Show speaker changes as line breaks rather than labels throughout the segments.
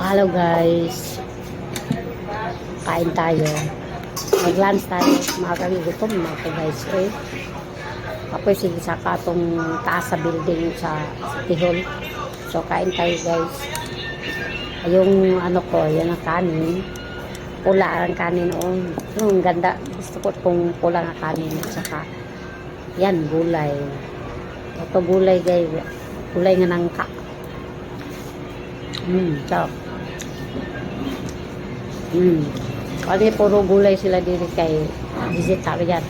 Hello guys, kain tayo. Mag-lunch tayo. Magang gutom na ako guys. Apoy sige sa katong taas sa building sa City Hall. So kain tayo guys. Yung ano ko, yan ang kanin. Pula ang kanin. Yung ganda. Gusto ko kung pula ang kanin. Saka yan, gulay. Ito gulay guys. Gulay nga nangka. Sarap. Kasi puro gulay sila dito kay vegetarian.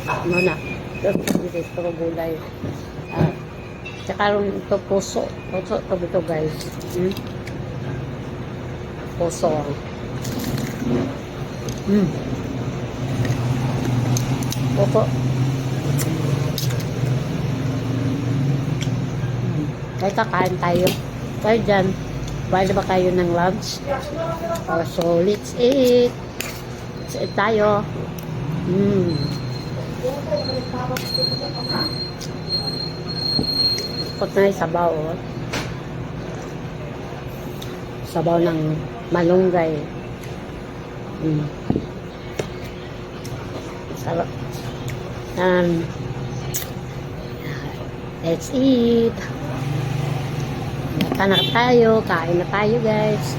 Ano na? Dito puro gulay. Tsaka ito puso. Puso ito guys. Puso. Puso. Kaya kakain tayo. Kayo dyan. Bali ba kayo ng lunch? So, let's eat. Let's eat tayo. Ikot na yung sabaw. Sabaw ng malunggay. Sarap. Let's eat. Kain na tayo guys.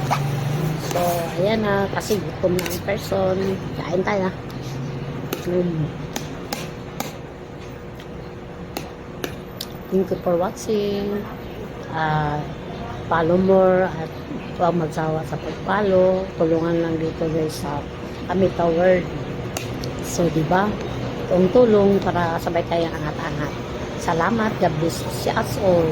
So, ayan na, kasi gutom na ang person. Kain tayo. Thank you for watching. Follow more at huwag magsawa sa pagpalo. Tulungan lang dito guys sa Amita World. So, diba? Itong tulong para sabay tayo angat-angat. Salamat. God bless us all.